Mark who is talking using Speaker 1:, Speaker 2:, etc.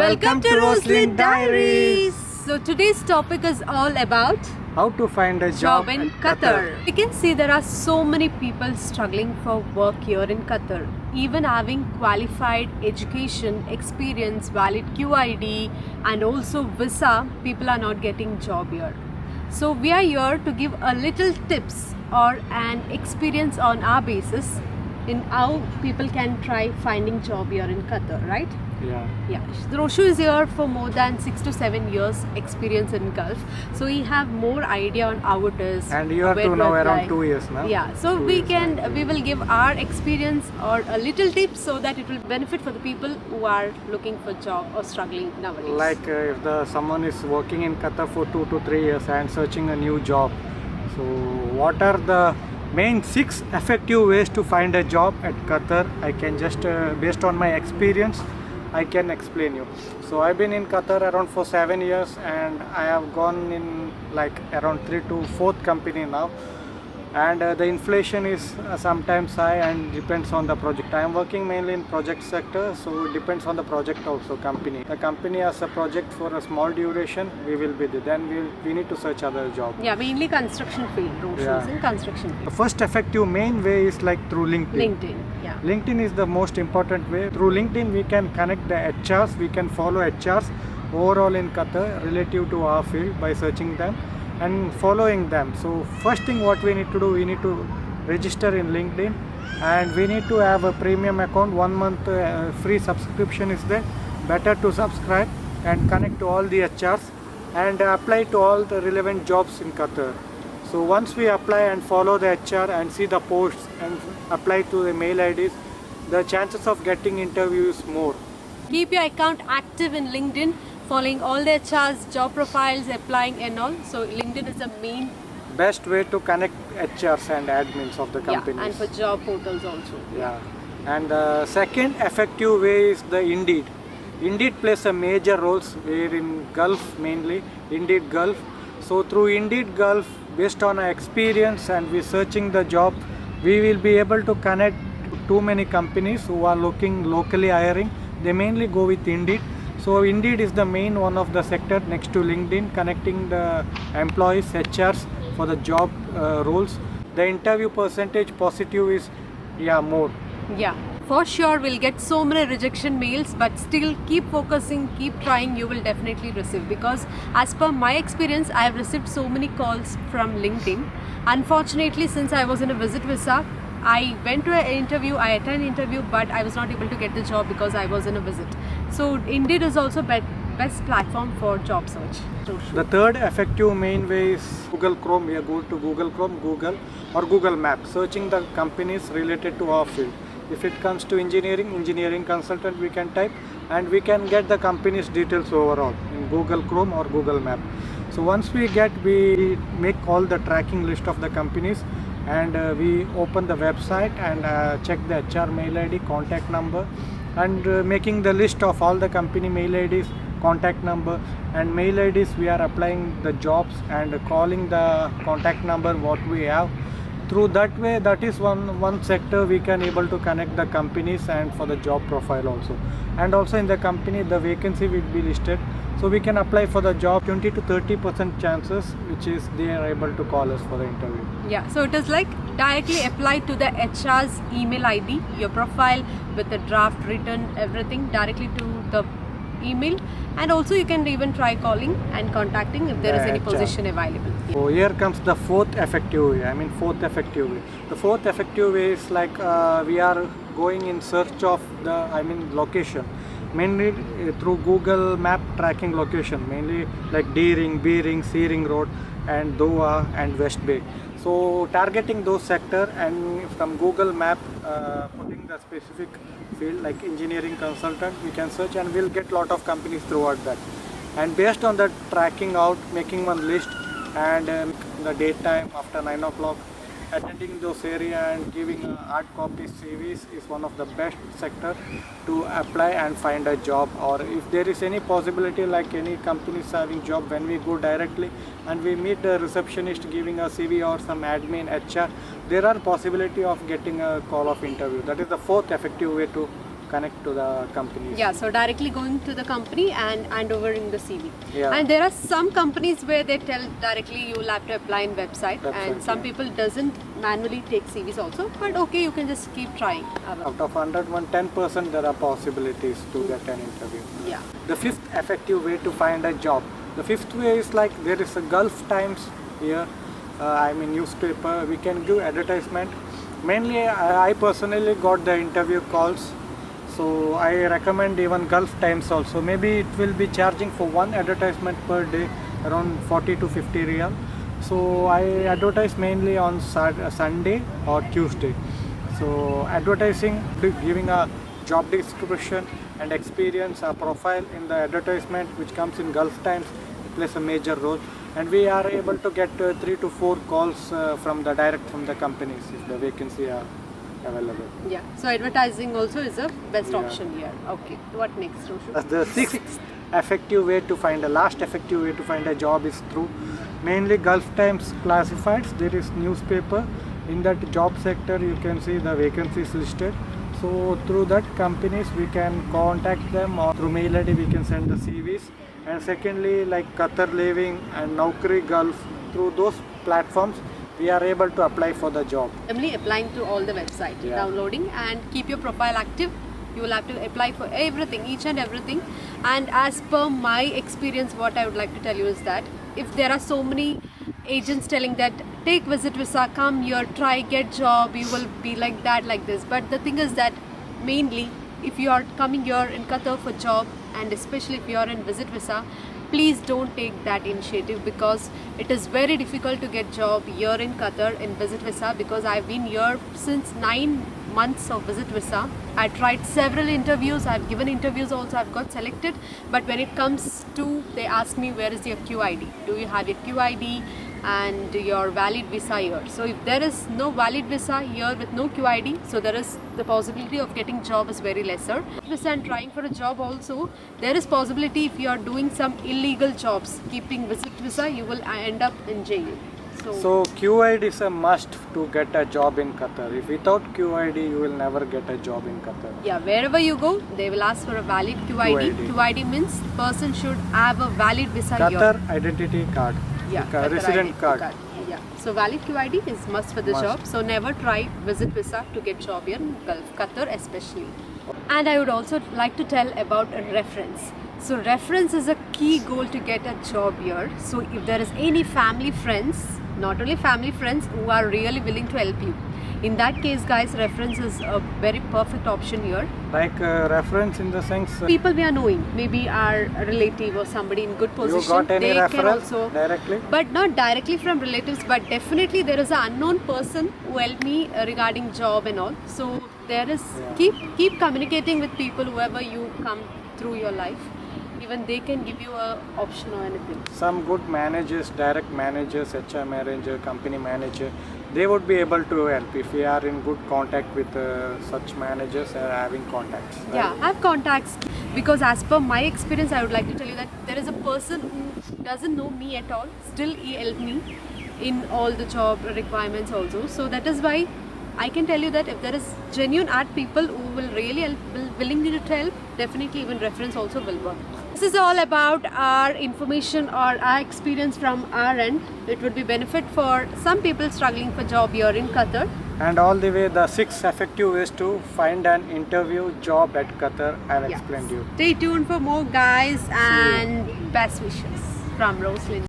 Speaker 1: Welcome to Roslyn Diaries. So today's topic is all about
Speaker 2: how to find a job
Speaker 1: in
Speaker 2: at
Speaker 1: Qatar. We can see there are so many people struggling for work here in Qatar. Even having qualified education, experience, valid QID and also visa, people are not getting job here. So we are here to give a little tips or an experience on our basis in how people can try finding job here in Qatar, right?
Speaker 2: Yeah.
Speaker 1: Roshu is here for more than 6 to 7 years experience in Gulf, so he have more idea on how it is.
Speaker 2: And you are
Speaker 1: where
Speaker 2: to now
Speaker 1: apply.
Speaker 2: around 2 years now.
Speaker 1: Yeah, so we will give our experience or a little tips so that it will benefit for the people who are looking for job or struggling nowadays.
Speaker 2: Like if someone is working in Qatar for 2 to 3 years and searching a new job, so what are the main 6 effective ways to find a job at Qatar? I can just based on my experience I can explain you. So I've been in Qatar around for 7 years and I have gone in like around 3 to 4th company now, and the inflation is sometimes high and depends on the project. I am working mainly in project sector, so it depends on the project also. The company has a project for a small duration, we will be there. Then we need to search other job.
Speaker 1: Yeah, mainly construction field. Roshu is in construction field.
Speaker 2: The first effective main way is like through
Speaker 1: LinkedIn. Yeah.
Speaker 2: LinkedIn is the most important way. Through LinkedIn we can connect the HRs, we can follow HRs overall in Qatar relative to our field by searching them and following them. So first thing what we need to do, we need to register in LinkedIn and we need to have a premium account. 1 month free subscription is there. Better to subscribe and connect to all the HRs and apply to all the relevant jobs in Qatar. So once we apply and follow the HR and see the posts and apply to the mail IDs, the chances of getting interviews more.
Speaker 1: Keep your account active in LinkedIn, following all the HRs, job profiles, applying and all. So LinkedIn is the main
Speaker 2: best way to connect HRs and admins of the companies.
Speaker 1: Yeah, and for job portals also.
Speaker 2: Yeah. And the second effective way is the Indeed. Indeed plays a major roles where in Gulf mainly, Indeed Gulf. So through Indeed Gulf, based on our experience and we searching the job, we will be able to connect too many companies who are looking locally hiring. They mainly go with Indeed. So Indeed is the main one of the sector next to LinkedIn, connecting the employees, HRs for the job roles. The interview percentage positive is more.
Speaker 1: Yeah, for sure we'll get so many rejection mails, but still keep focusing, keep trying, you will definitely receive, because as per my experience I have received so many calls from LinkedIn. Unfortunately, since I was in a visit visa, I went to an interview, I attended an interview, but I was not able to get the job because I was in a visit. So Indeed is also best platform for job search.
Speaker 2: The third effective main way is Google Chrome. We go to Google Chrome, Google or Google Maps, searching the companies related to our field. If it comes to engineering consultant, we can type and we can get the company's details overall in Google Chrome or Google Map. So once we make all the tracking list of the companies and we open the website and check the HR mail ID, contact number, and making the list of all the company mail IDs, contact number and mail IDs. We are applying the jobs and calling the contact number what we have. Through that way, that is one sector we can able to connect the companies and for the job profile also. And also in the company the vacancy will be listed, so we can apply for the job. 20 to 30% chances which is they are able to call us for the interview.
Speaker 1: Yeah, so it is like directly apply to the HR's email ID, your profile with the draft written, everything directly to the email, and also you can even try calling and contacting if there is any position available.
Speaker 2: So here comes the fourth effective way. The fourth effective way is like we are going in search of the location, mainly through Google Map tracking location, mainly like D-Ring, B-Ring, C-Ring Road and Doha and West Bay. So targeting those sector and from Google Map putting the specific field like engineering consultant, we can search and we'll get lot of companies throughout that. And based on that tracking out, making one list and in the daytime after 9 o'clock attending those area and giving hard copy CVs is one of the best sector to apply and find a job. Or if there is any possibility like any companies having job, when we go directly and we meet the receptionist giving a CV or some admin HR, there are possibility of getting a call of interview. That is the fourth effective way to connect to the companies.
Speaker 1: Yeah, so directly going to the company and handovering the CV.
Speaker 2: Yeah.
Speaker 1: And there are some companies where they tell directly you will have to apply in website, and some people doesn't manually take CVs also. But okay, you can just keep trying.
Speaker 2: Out of 100, 10% there are possibilities to get an interview.
Speaker 1: Yeah.
Speaker 2: The fifth effective way to find a job. The fifth way is like there is a Gulf Times here. Newspaper. We can give advertisement. Mainly, I personally got the interview calls. So I recommend even Gulf Times also. Maybe it will be charging for one advertisement per day around 40 to 50 riyal. So I advertise mainly on Sunday or Tuesday. So advertising, giving a job description and experience, a profile in the advertisement which comes in Gulf Times, it plays a major role. And we are able to get 3 to 4 calls from the companies if the vacancy are available.
Speaker 1: Yeah. So advertising also is a best option here. Okay. What next, Roshu?
Speaker 2: The sixth effective way to find last effective way to find a job is through mainly Gulf Times classifieds. There is newspaper. In that job sector you can see the vacancies listed. So through that companies we can contact them, or through mail ID we can send the CVs. And secondly, like Qatar Living and Naukri Gulf, through those platforms we are able to apply for the job.
Speaker 1: Family applying to all the website, downloading, and keep your profile active. You will have to apply for everything, each and everything. And as per my experience, what I would like to tell you is that if there are so many agents telling that take visit visa, come here, try, get job, you will be like that, like this. But the thing is that mainly if you are coming here in Qatar for job, and especially if you are in visit visa, please don't take that initiative, because it is very difficult to get job here in Qatar in visit visa, because I've been here since 9 months of visit visa. I tried several interviews, I've given interviews also, I've got selected, but when it comes to, they ask me where is your QID, do you have your QID and your valid visa here. So if there is no valid visa here with no QID, so there is the possibility of getting job is very lesser. Visa and trying for a job also, there is possibility if you are doing some illegal jobs, keeping visit visa, you will end up in jail.
Speaker 2: So QID is a must to get a job in Qatar. If without QID, you will never get a job in Qatar.
Speaker 1: Yeah, wherever you go, they will ask for a valid QID. QID means person should have a valid visa
Speaker 2: Qatar
Speaker 1: here.
Speaker 2: identity card.
Speaker 1: Yeah,
Speaker 2: a resident card.
Speaker 1: Yeah. So valid QID is must for the job. So never try visit visa to get job here in Gulf, Qatar especially. And I would also like to tell about a reference. So reference is a key goal to get a job here. So if there is any family friends, not only family friends, who are really willing to help you, in that case guys, reference is a very perfect option here.
Speaker 2: Like reference in the sense
Speaker 1: people we are knowing, maybe our relative or somebody in good position.
Speaker 2: You got any
Speaker 1: they
Speaker 2: referral
Speaker 1: can also,
Speaker 2: directly?
Speaker 1: but not directly from relatives, but definitely there is an unknown person who helped me regarding job and all. So there is keep communicating with people, whoever you come through your life. Even they can give you a option or anything.
Speaker 2: Some good managers, direct managers, HR manager, company manager, they would be able to help if we are in good contact with such managers or having contacts. Right?
Speaker 1: Yeah, have contacts, because as per my experience, I would like to tell you that there is a person who doesn't know me at all, still he helped me in all the job requirements also. So that is why I can tell you that if there is genuine art people who will really help, willing to help, definitely even reference also will work. This is all about our information or our experience from our end. It would be benefit for some people struggling for job here in Qatar.
Speaker 2: And all the way, the 6 effective ways to find an interview job at Qatar I have explained you.
Speaker 1: Stay tuned for more guys, and best wishes from Roslyn.